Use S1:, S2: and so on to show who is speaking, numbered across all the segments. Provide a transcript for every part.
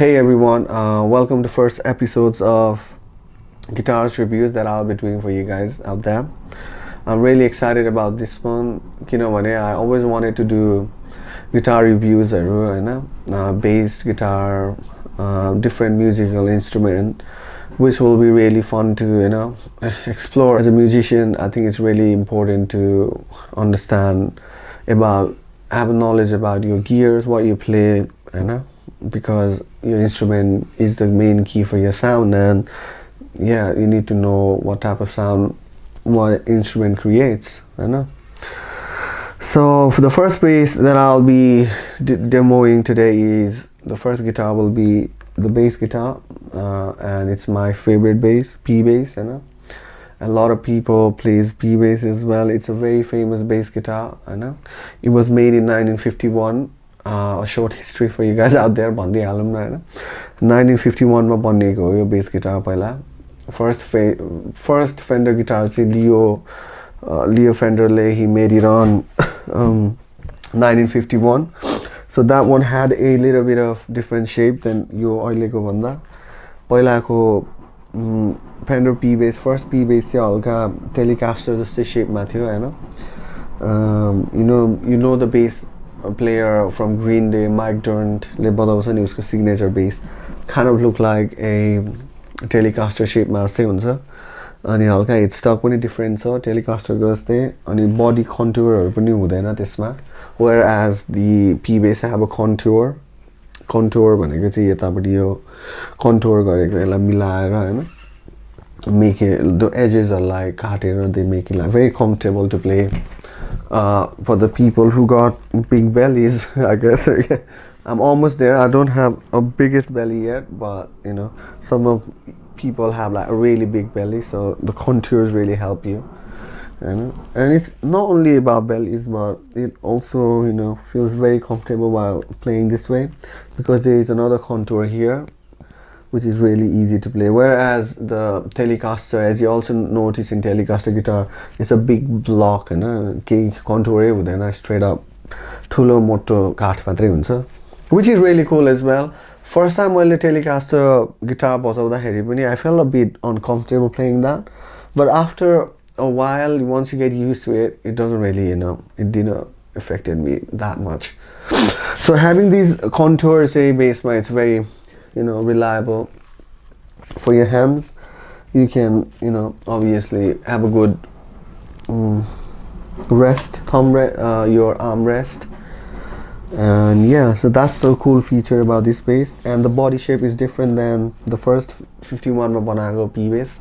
S1: Hey everyone, welcome to first episodes of guitars reviews that I'll be doing for you guys out there. I'm really excited about this one. I always wanted to do guitar reviews, bass, guitar, different musical instrument, which will be really fun to explore. As a musician, I think it's really important to understand about, have knowledge about your gears, what you play, because your instrument is the main key for your sound, and yeah, you need to know what type of sound what instrument creates. So for the first bass that I'll be demoing today is the first guitar will be the bass guitar, and it's my favorite bass, P bass. A lot of people plays P bass as well. It's a very famous bass guitar. It was made in 1951. A short history for you guys out there. 1951 मा बनेको यो bass guitar पहिला. First Fender guitar चाहिँ Leo Fender he made it on 1951. So that one had a little bit of different shape than यो अहिलेको भन्दा. पहिलाको Fender P bass, first P bass चाहिँ हल्का Telecaster जस्तै shapeमा थियो हैन. You know the bass player from Green Day, Mike Dirnt, le badaउँछ नि उसको signature bass kind of look like a Telecaster shape मा जस्तै हुन्छ. अनि हल्का headstock पनि different छ Telecaster जस्तै, अनि body contour पनि हुँदैन त्यसमा, whereas the P bass have a contour भनेको चाहिँ यतापटि यो contour गरेको यसलाई मिलाएर हैन, make it, the edges are like काटेर, they make it like very comfortable to play. For the people who got big bellies, I guess. I'm almost there. I don't have a biggest belly yet, but some of people have like a really big belly, so the contours really help you. And it's not only about bellies, but it also feels very comfortable while playing this way, because there is another contour here which is really easy to play, whereas the Telecaster, as you also notice in Telecaster guitar, it's a big block, contour huँदैन, straight up ठुलो मोटो काठ मात्रै हुन्छ, which is really cool as well. First time मैले Telecaster guitar बजाउँदाखेरि पनि I felt a bit uncomfortable playing that, but after a while, once you get used to it, it doesn't really it didn't affected me that much. So having these contours bassमा, it's very reliable for your hands. You can obviously have a good rest, your arm rest, and yeah, so that's the cool feature about this bass. And the body shape is different than the first 51 मा बनाएको P bass.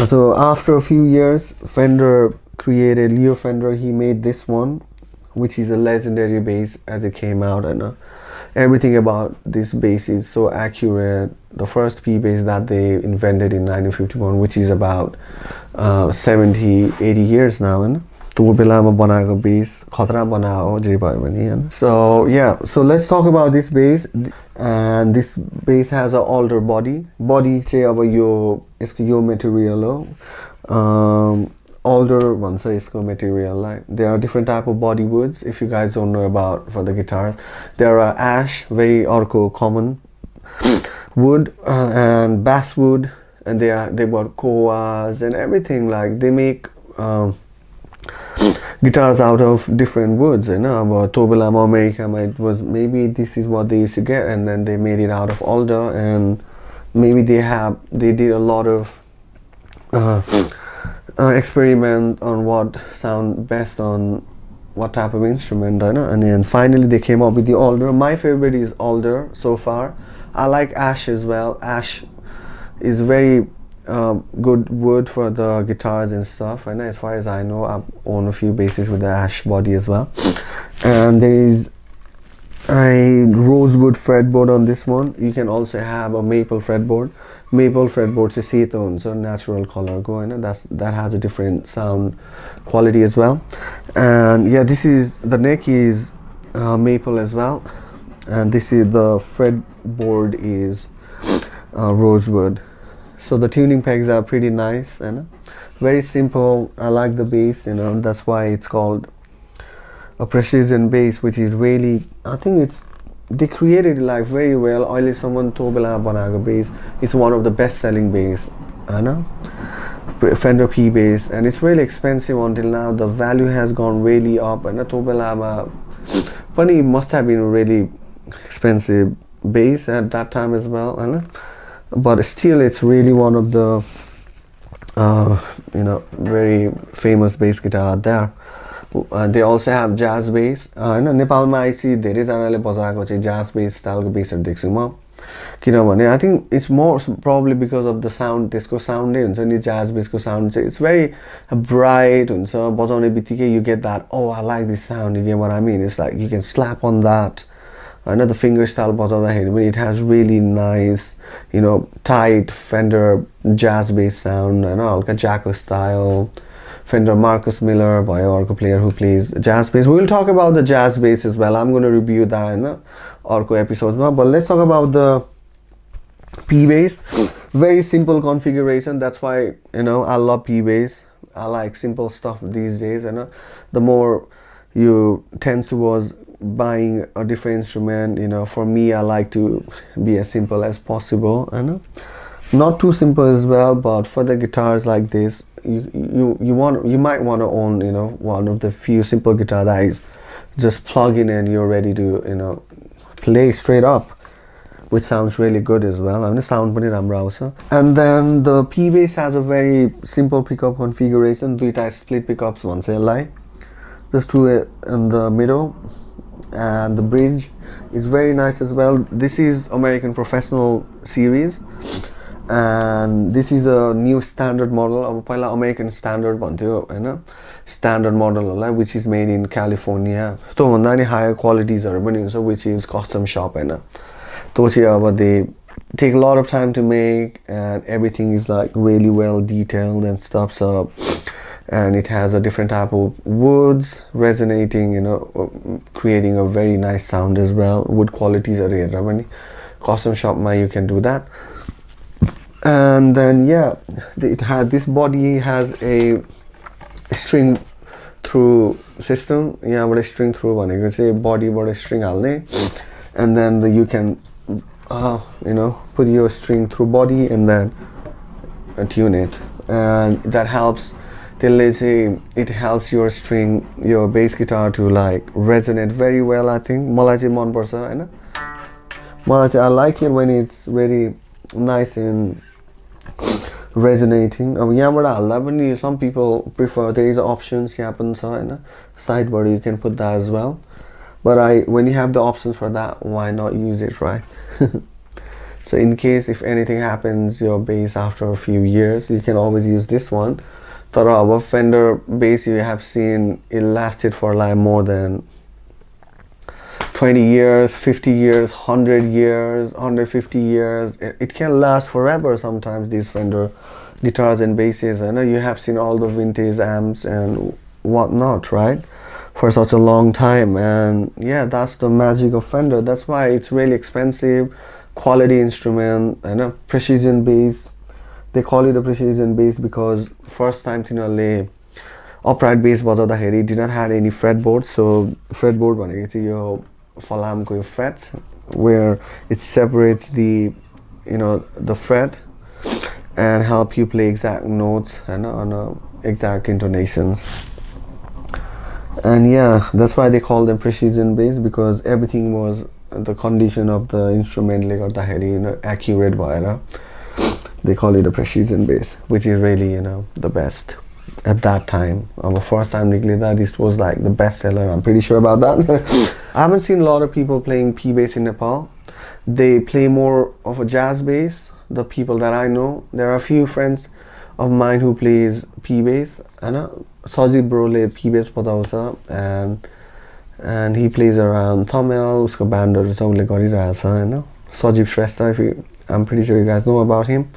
S1: So after a few years, Leo Fender, he made this one, which is a legendary bass as it came out, and everything about this bass is so accurate. The first P bass that they invented in 1951, which is about 70-80 years now, and त्यो बेलामा बनाएको bass खतरा बनायो जे भयो भने. So yeah, so let's talk about this bass. And this bass has an alder body चाहिँ अब यसको यो material हो, alder भन्छ यसको material lie. There are different type of body woods, if you guys don't know about for the guitars. There are ash, very अर्को common wood, and basswood, and they bought koas and everything. Like they make guitars out of different woods, अब त्यो बेलामा अमेरिकामा it was, maybe this is what they used to get, and then they made it out of alder, and maybe they did a lot of experiment on what sound best on what type of instrument, and then finally they came up with the alder. My favorite is alder so far. I like ash as well. Ash is very good wood for the guitars and stuff, and as far as I know, I own a few basses with the ash body as well. And there is a rosewood fretboard on this one. You can also have a maple fretboard. Maple fretboard चाहिँ सेतो हुन्छ, natural color को, that has a different sound quality as well. And yeah, the neck is maple as well, and the fretboard is rosewood. So the tuning pegs are pretty nice and very simple. I like the bass, that's why it's called a precision bass, which is really, I think it's they created it like very well. अहिलेसम्म तोबेला बनाएको bass is one of the best selling bass, Hahn? Fender P bass, and it's really expensive until now. The value has gone really up, and तोबेलामा पनि must have been a really expensive bass at that time as well, Hahn? But still it's really one of the very famous bass guitar there. They also have jazz bass. नेपालमा आइसी धेरैजनाले बजाएको चाहिँ jazz bass स्टाइलको बेसहरु देख्छु म, किनभने I think it's more probably because of the sound. त्यसको साउन्डै हुन्छ नि, jazz bass को sound चाहिँ it's very bright हुन्छ, बजाउने बित्तिकै you get that, oh I like this sound, you get what I mean? It's like you can slap on that. The finger style बजाउँदाखेरि पनि it has really nice, tight Fender jazz bass sound, हल्का Jacko style. Fender Marcus Miller भयो अर्को player who plays jazz bass. We will talk about the jazz bass as well. I'm going to review that in the अर्को episode. But let's talk about the P bass. Very simple configuration. That's why I love P bass. I like simple stuff these days. The more you tend towards buying a different instrument, for me I like to be as simple as possible. Not too simple as well, but for the guitars like this, you might want to own one of the few simple guitar that is just plug in and you're ready to play straight up, which sounds really good as well. Sound पनि राम्रो आउँछ. And then the P bass has a very simple pickup configuration. दुईटा split pickups भन्छ यसलाई. Just two in the middle, and the bridge is very nice as well. This is American Professional series, and this is a new standard model. अब पहिला American Standard भन्थ्यो हैन, standard model which is made in California. त्यो भन्दा नि higher qualities हरु पनि हुन्छ, which is custom shop हैन. त्यो चाहिँ अब they take a lot of time to make, and everything is like really well detailed and stuff. So, and it has a different type of woods resonating, creating a very nice sound as well. Wood qualities are here, custom shop you can do that. And then this body has a string through system. But a string through भनेको चाहिँ body बाट string हाल्ने, and then you can put your string through body and then tune it, and that helps. It helps your string, your bass guitar to like resonate very well. I think मलाई चाहिँ मन पर्छ हैन, मलाई चाहिँ I like it when it's very nice and resonating. अब यहाँबाट हाल्दा पनि some people prefer, there is options यहाँ पनि छ हैन, sideबाट you can put that as well. But when you have the options for that, why not use it, right? So in case if anything happens your bass after a few years, you can always use this one. तर अब Fender bass you have seen it lasted for like more than 20 years, 50 years, 100 years, 150 years. It can last forever sometimes, these Fender guitars and basses. I know you have seen all the vintage amps and whatnot, right? For such a long time. And yeah, that's the magic of Fender. That's why it's really expensive, quality instrument, precision bass. They call it a precision bass because first time तिनीहरूले upright bass बजाउँदाखेरि did not have any fretboard. So fretboard भनेको चाहिँ यो फलामको यो frets where it separates the the fret and help you play exact notes and on exact intonations. And yeah, that's why they call them precision bass, because everything was the condition of the instrument ले गर्दाखेरि accurate भएर they call it a precision bass, which is really the best at that time. First time that this was like the best seller, I'm pretty sure about that. I haven't seen a lot of people playing P bass in Nepal. They play more of a jazz bass, the people that I know. There are a few friends of mine who plays P bass, Sajid bro le P bass bataउँछ, and he plays around Tamil, usko bandहरु सबले गरिरहेछ हैन, Sajib Shrestha, I'm pretty sure you guys know about him.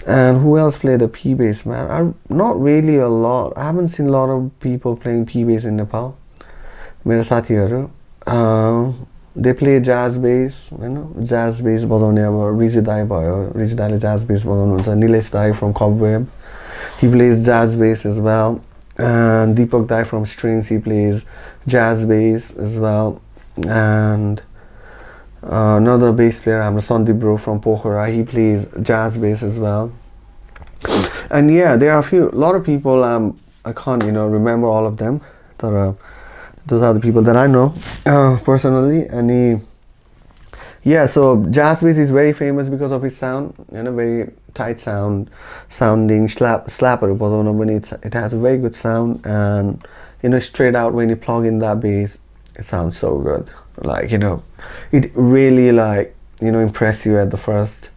S1: And who else played the P bass, man? Not really a lot. I haven't seen a lot of people playing P bass in Nepal. मेरो साथीहरु they play jazz bass, jazz bass बजाउने अब रिजु दाइ भयो, रिजु दाइले jazz bass बजाउनुहुन्छ, Nilesh Dai from Cobweb, he plays jazz bass as well, and Deepak Dai from Strings, he plays jazz bass as well, and Another bass player, I'm a Sandeep bro from Pokhara. He plays jazz bass as well. And yeah, there are a lot of people. I can't remember all of them. Those are the people that I know personally. And yeah, so jazz bass is very famous because of its sound, very tight sounding slapper bajana पनि it has a very good sound, and straight out when you plug in that bass, it sounds so good. Like it really impress you at the first.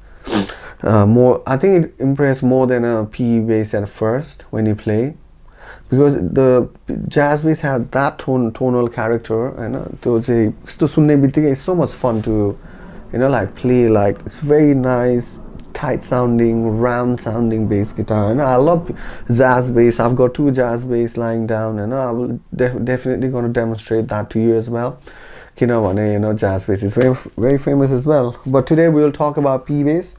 S1: More, I think it impressed more than a PE bass at first when you play, because the jazz bass had that tonal character, it's so much fun to play. Like, it's very nice, tight sounding, round sounding bass guitar, and I love jazz bass. I've got 2 jazz bass lying down, and I will definitely going to demonstrate that to you as well. Jazz bass is very, very famous as well. But today we will talk about P bass.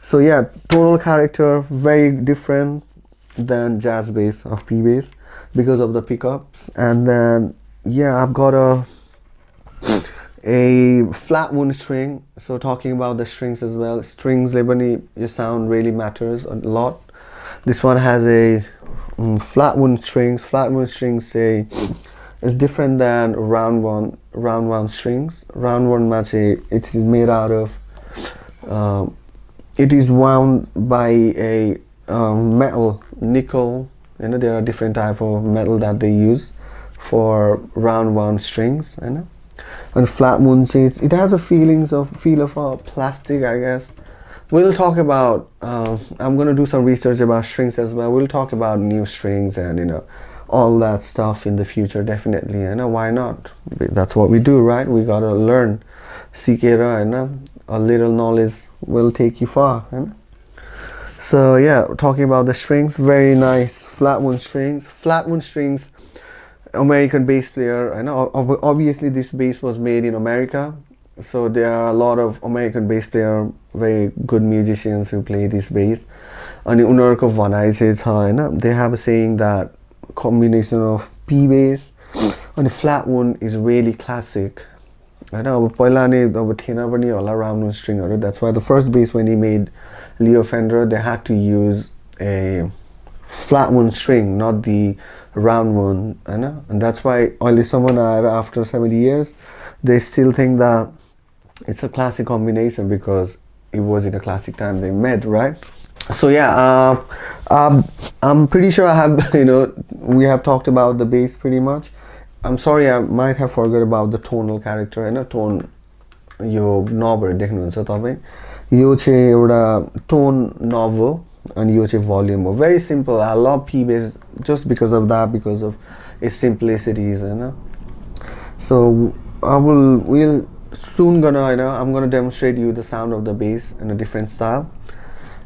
S1: So yeah, tonal character very different than jazz bass of P bass because of the pickups. And then yeah, I've got a flat wound string. So talking about the strings as well, strings lebani your sound really matters a lot. This one has a flat wound strings. Flat wound strings say is different than round one strings. Round one match, it is made out of it is wound by a metal, nickel. There are different type of metal that they use for round one strings. And flat wound says it has a feel of plastic, I guess. We'll talk about I'm gonna do some research about strings as well. We'll talk about new strings and all that stuff in the future, definitely. Why not? That's what we do, right? We gotta learn. Sikera, a little knowledge will take you far. So yeah, talking about the strings, very nice flat wound strings. Flat wound strings, American bass player. Obviously this bass was made in America, so there are a lot of American bass player, very good musicians who play this bass. And उनीहरूको भनाइ चाहिँ छ हैन, they have a saying that combination of P bass and flat wound is really classic. अब पहिला नै अब थिएन पनि होला round wound stringहरु. That's why the first bass when he made Leo Fender, they had to use a flat wound string, not the round one, and that's why only someone after 70 years they still think that it's a classic combination because it was in a classic time they met, right? So yeah, I'm pretty sure I have we have talked about the bass pretty much. I'm sorry, I might have forgot about the tonal character. Tone यो नबहरु देख्नुहुन्छ तपाई, यो चाहिँ एउटा tone knob हो and यो चाहिँ volume हो. Very simple. I love P bass just because of that, because of its simplicities. So we'll soon gonna I'm gonna demonstrate you the sound of the bass in a different style,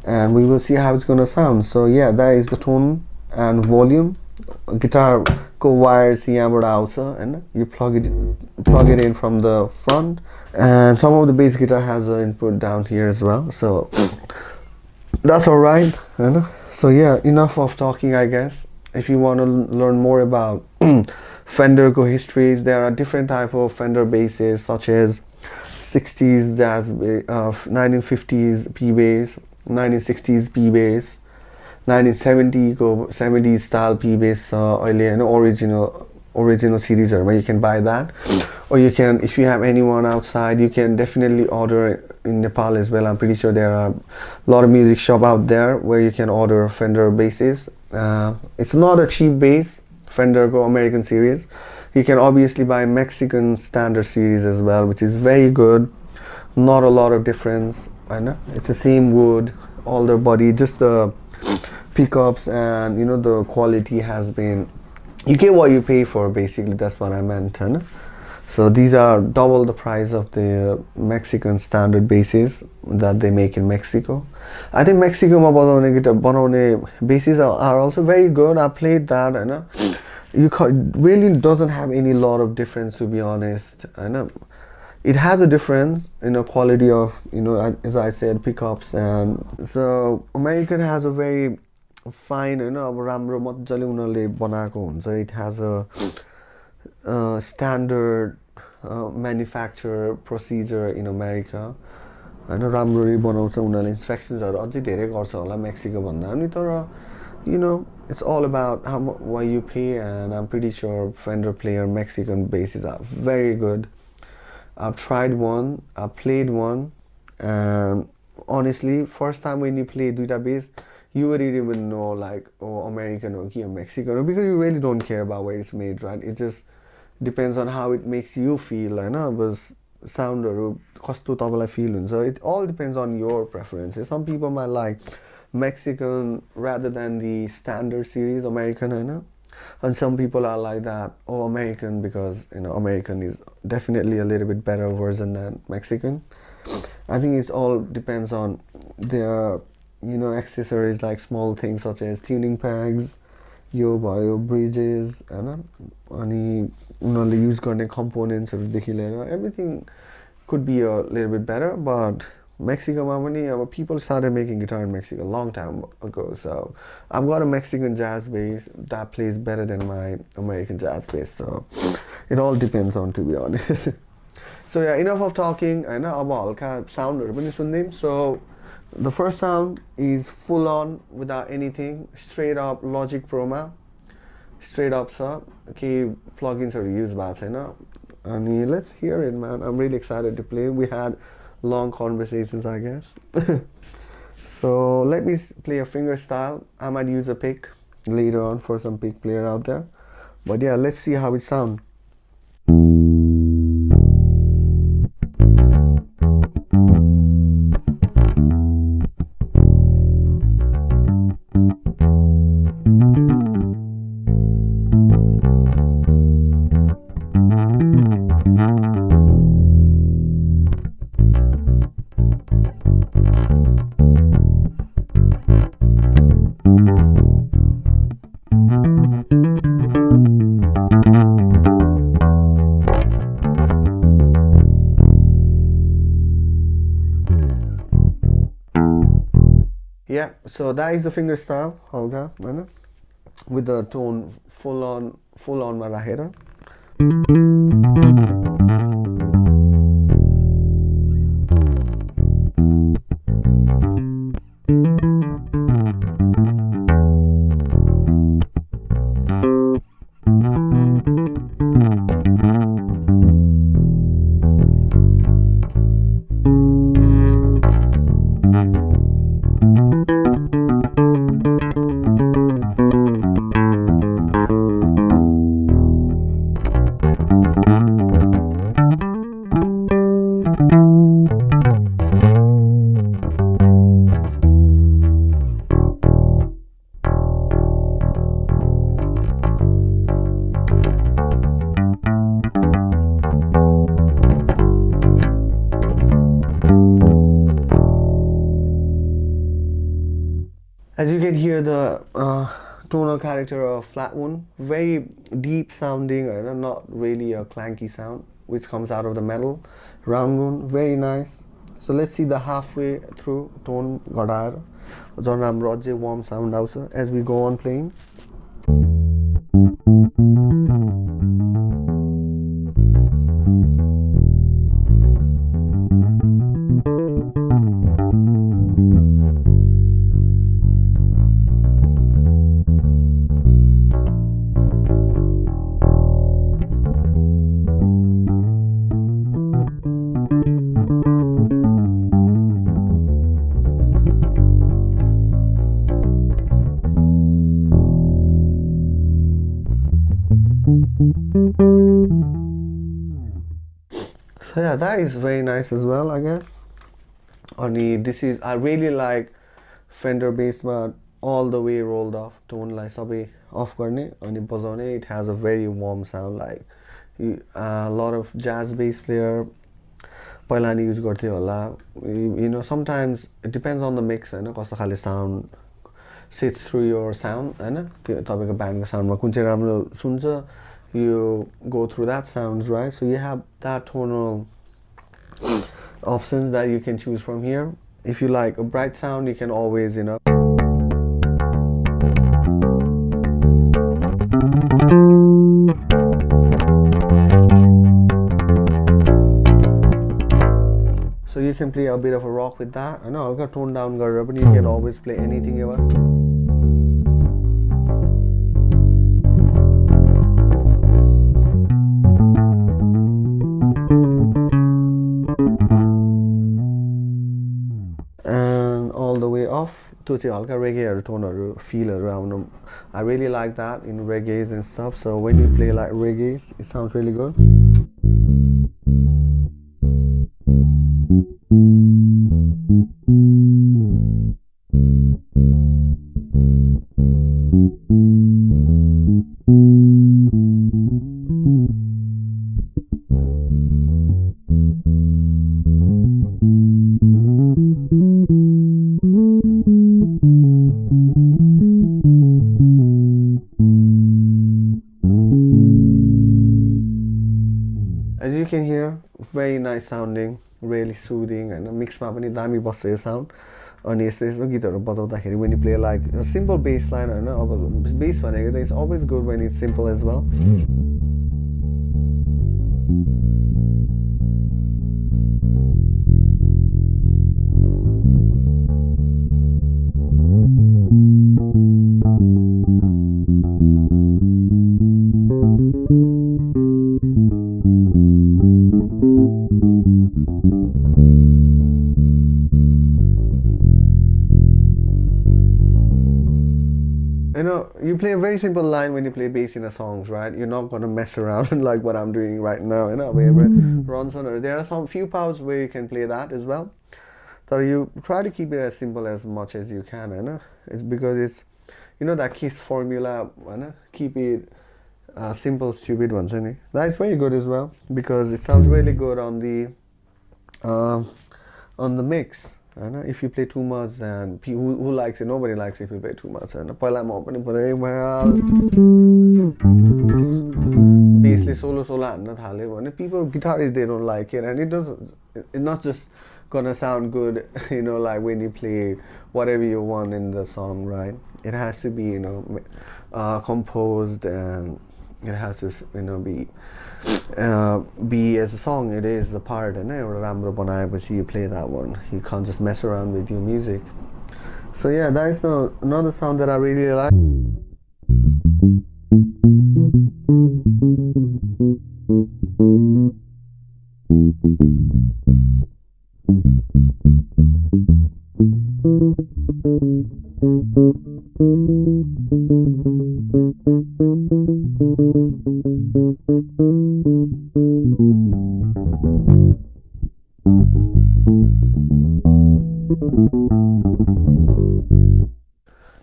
S1: and we will see how it's gonna sound. So yeah, that is the tone and volume. Guitar को wires यहाँबाट आउँछ हैन, you plug it in from the front, and some of the bass guitar has an input down here as well, so that's all right. So yeah, enough of talking, I guess. If you want to learn more about Fender histories, there are different type of Fender basses, such as 60s jazz, 1950s P bass, 1960s P bass, 1970s style P bass, original series, or you can buy that, or you can, if you have anyone outside, you can definitely order in Nepal as well. I'm pretty sure there are a lot of music shop out there where you can order Fender basses. It's not a cheap bass, Fender Go American series. You can obviously buy Mexican standard series as well, which is very good. Not a lot of difference. I know it's the same wood, all the body, just the pickups and the quality has been, you get what you pay for, basically. That's what I meant. So these are double the price of the Mexican standard basses that they make in Mexico. I think Mexico banaउने basses are also very good. I played that, really doesn't have any lot of difference, to be honest. It has a difference in the quality of, as I said, pickups. And so American has a very fine, राम्रो मज्जाले उनीहरुले बनाएको हुन्छ. It has a standard manufacture procedure in America होइन राम्ररी बनाउँछ उनीहरूले इन्स्पेक्सन्सहरू अझै धेरै गर्छ होला मेक्सिको भन्दा पनि तर it's all about why you pay, and I'm pretty sure Fender player Mexican basses are very good. I've tried one, I played one, and honestly, first time when you play duita bass, you wouldn't even know like, oh, American or Mexican, because you really don't care about where it's made, right? It just depends on how it makes you feel, I know, but soundहरू कस्तो तपाईलाई feel हुन्छ. It all depends on your preferences. Some people might like Mexican rather than the standard series American, I know. And some people are like that, oh, American, because American is definitely a little bit better version than Mexican. I think it all depends on their accessories, like small things such as tuning pegs, यो भयो bridges, होइन, अनि उनीहरूले use गर्ने componentsहरूदेखि लिएर everything could be a little bit better. But Mexicoमा पनि people started making guitar in Mexico a long time ago, so I've got a Mexican jazz bass that plays better than my American jazz bass, so it all depends on, to be honest. So yeah, enough of talking. I know अब हल्का soundहरू पनि सुन्दियौँ. So the first sound is full on without anything, straight up Logic Pro-मा straight up छ, केही plugins-हरू use भएको छैन. अनि let's hear it, man. I'm really excited to play. We had long conversations, I guess. So let me play a fingerstyle. I might use a pick later on for some pick player out there. But yeah, let's see how it sounds. Yeah, so that is the fingerstyle, Holga, with the tone full on Marahera. As you can hear, the tonal character of flat one, very deep sounding, not really a clanky sound, which comes out of the metal. Round one, very nice. So let's see the halfway through tone gadaer, John Ramroje warm sound also as we go on playing. So yeah, that is very nice as well, I guess. I really like Fender bass, but all the way rolled off tone like sabai off गर्ने अनि बजाउने. It has a very warm sound, like a lot of jazz bass player पहिला नि use गर्थ्यो होला. Sometimes it depends on the mix, कस्तो खाले sound sits through your sound, तपाईँको ब्यान्डको साउन्डमा कुन चाहिँ राम्रो सुन्छ, you go through that sounds, right? So you have that tonal options that you can choose from here. If you like a bright sound, you can always you can play a bit of a rock with that. I know, I've got toned down गरेर पनि you can always play anything you want. And all the way off त्यो चाहिँ हल्का reggae टोनहरु feelहरु आउनु. I really like that in reggaes and stuff. So when you play like reggae, it sounds really good. As you can hear, very nice sounding, really soothing, and mixमा पनि दामी बस्छ यो sound. अनि यस्तो यस्तो गीतहरु बजाउँदाखेरि when you play like a simple bass line, हैन, अब bass भनेको त it's always good when it's simple as well. You know, you play a very simple line when you play bass in a songs, right? You're not gonna mess around like what I'm doing right now, you know, where runs on. There are some few parts where you can play that as well. So you try to keep it as simple as much as you can, you know. It's because it's, you know, that KISS formula, you know, keep it simple, stupid ones, isn't it? That's very good as well because it sounds really good on the mix. If you play too much, and who likes it? Nobody likes it if you play too much. And bassly solo people, guitarists, they don't like it, and it's not just gonna sound good, you know, like when you play whatever you want in the song, right? It has to be, you know, composed, and it has to, you know, be as a song it is the part, and you play that one. You can't just mess around with your music. So yeah, that is another sound that I really like.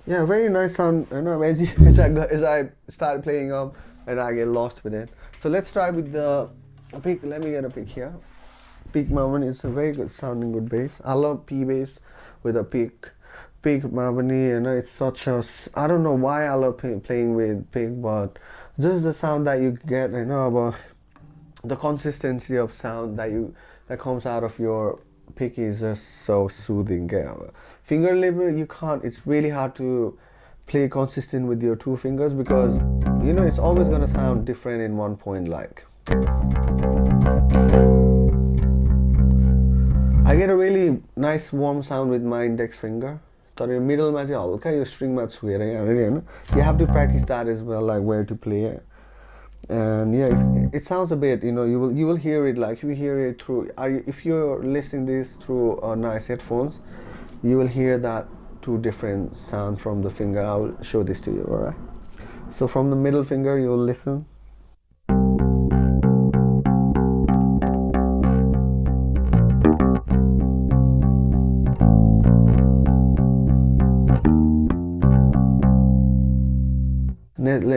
S1: Yeah, very nice sound. You know, as I start playing up, and I get lost with it. So let's try with the pick. Let me get a pick here. Pick Mavani is a very good sounding, good bass. I love P bass with a pick. Pick Mavani, you know, it's such a. I don't know why I love playing with pick, but just the sound that you get, you know, about the consistency of sound that comes out of your pick is just so soothing. Finger labor, you can't. It's really hard to play consistent with your two fingers because, you know, it's always gonna sound different in one point. Like I get a really nice warm sound with my index finger. तर यो मिडलमा चाहिँ हल्का यो स्ट्रिङमा छुएर यहाँहरु हैन. You have to practice that as well, like where to play it. And yeah, it sounds a bit, you know, you will hear it, like you hear it through, if you're listening this through nice headphones, you will hear that two different sounds from the finger. I will show this to you, alright? So from the middle finger, you'll listen.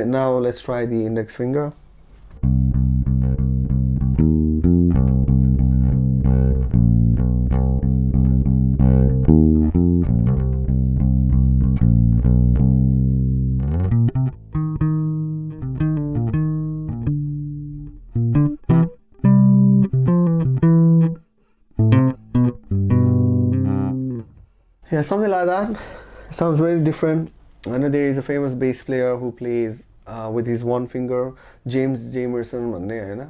S1: Now let's try the index finger. Yeah, something like that. It sounds very different. I know there is a famous bass player who plays with his one finger, James Jamerson भन्ने हैन.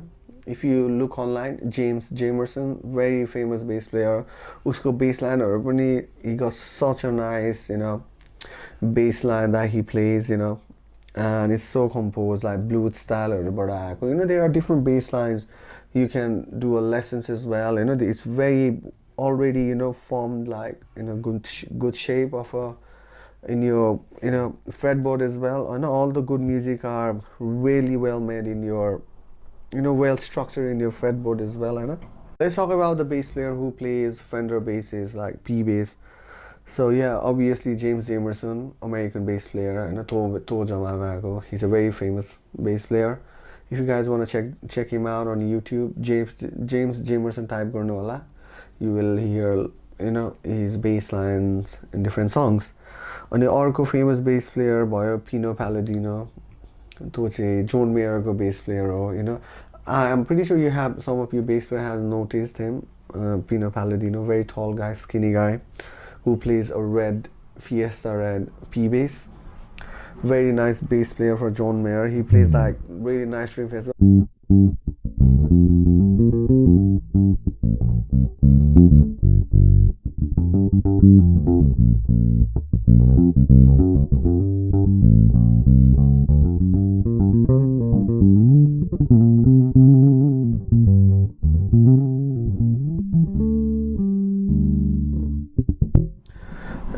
S1: if you look online, James Jamerson, very famous bass player, usko bass lineहरू पनि he got such a nice, you know, bass line that he plays, you know, and it's so composed, like blues style or you know, there are different bass lines you can do a lessons as well, you know, it's very already, you know, formed like in a good shape of a in your, you know, fretboard as well. I know all the good music are really well made in your, you know, well structured in your fretboard as well, I know. Let's talk about the bass player who plays Fender basses like P bass. So yeah, obviously James Jamerson, American bass player, and he's a very famous bass player. If you guys want to check him out on YouTube, James Jamerson type garnola, you will hear, you know, his bass lines in different songs. And the अर्को famous bass player भयो Pino Palladino, त्यो चाहिँ John Mayer को bass player हो, you know. I'm pretty sure you have, some of your bass player has noticed him, Pino Palladino, very tall guy, skinny guy, who plays a red Fiesta red P bass. Very nice bass player for John Mayer. He plays like really nice riff as well.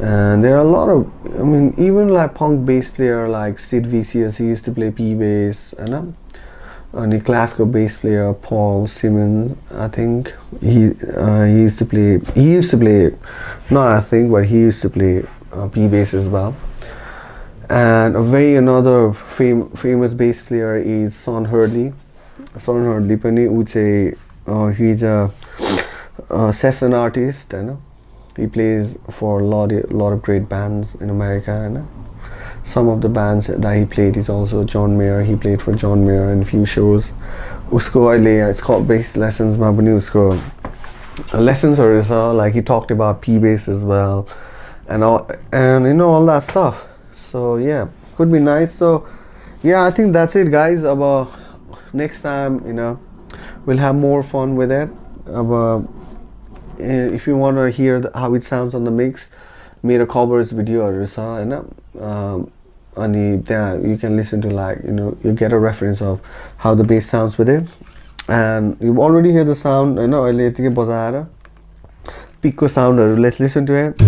S1: And there are a lot of, I mean, even like punk bass player like Sid Vicious, he used to play P bass, and the classical bass player Paul Simmons, I think he used to play not I think, but he used to play P bass as well. And another famous bass player is Son Hurley. Son Hurley पनि उ चाहिँ he's a session artist, you know. He plays for a lot of great bands in America, and some of the bands that he played is also John Mayer. He played for John Mayer in a few shows. Usko अहिले it's called bass lessons मा पनि उसको lessonsहरू छ, like he talked about P bass as well, and you know, all that stuff. So yeah, could be nice. So yeah, I think that's it, guys. About next time, you know, we'll have more fun with it. If you want to hear how it sounds on the mix, मेरो covers videoहरू छ हैन, अनि त्यहाँ you can listen to, like, you know, you get a reference of how the bass sounds with it, and you already hear the sound हैन. अहिले यतिकै बजाएर पिकको साउन्डहरू, let's listen to it.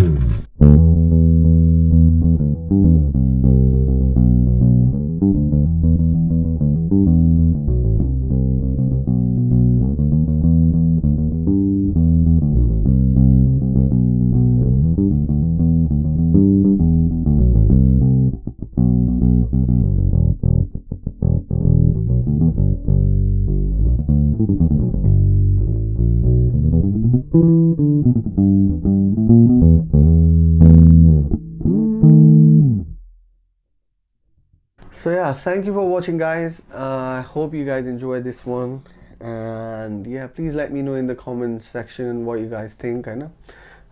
S1: So yeah, thank you for watching, guys. I hope you guys enjoyed this one, and yeah, please let me know in the comment section what you guys think, हैन.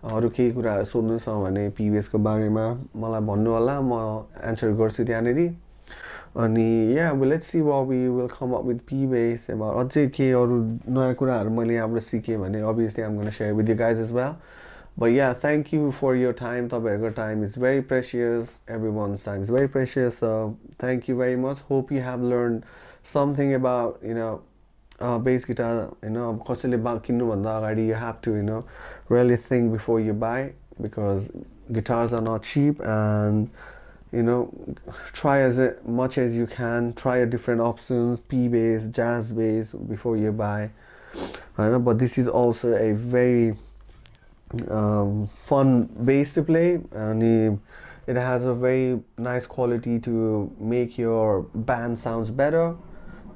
S1: अरु केही कुराहरु सोध्नु छ भने PBS को बारेमा मलाई भन्नु होला, म आन्सर गर्छु त्यहाँनेरि. अनि yeah, well, let's see what we will come up with P bass about. अझै के अरु नयाँ कुराहरु मैले यहाँबाट सिके भने obviously I'm going to share with you guys as well. But yeah, thank you for your time. Tapaharko time is very precious. Everyone's time is very precious. So thank you very much. Hope you have learned something about, you know, bass guitar. You know, you have to, you know, really think before you buy, because guitars are not cheap, and you know, try as much as you can. Try different options, P bass, jazz bass, before you buy. I know, but this is also a very fun bass to play, and it has a very nice quality to make your band sounds better.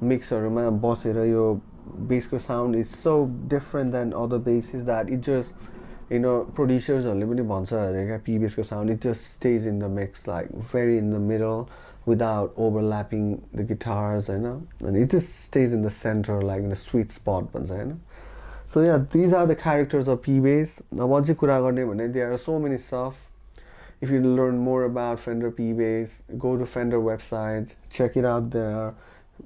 S1: Mixeruma बसेर यो bassको sound is so different than other basses that it just, you know, producersहरूले पनि भन्छ अरे क्या, P bassको sound, it just stays in the mix, like very in the middle without overlapping the guitars, you know, and it just stays in the center, like in the sweet spot भन्छ हैन. So yeah, these are the characters of P bass. Now once you कुरा गर्ने भने, there are so many stuff. If you learn more about Fender P bass, go to Fender websites, check it out there.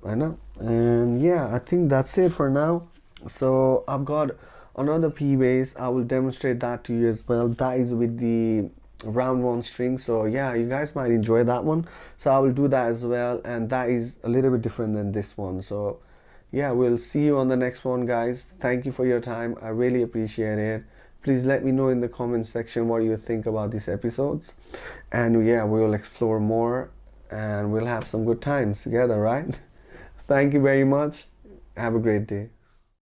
S1: I know. And yeah, I think that's it for now. So I've got another P bass. I will demonstrate that to you as well. That is with the round one string. So yeah, you guys might enjoy that one. So I will do that as well. And that is a little bit different than this one. So yeah, we'll see you on the next one, guys. Thank you for your time. I really appreciate it. Please let me know in the comment section what you think about these episodes. And yeah, we'll explore more and we'll have some good times together, right? Thank you very much. Have a great day.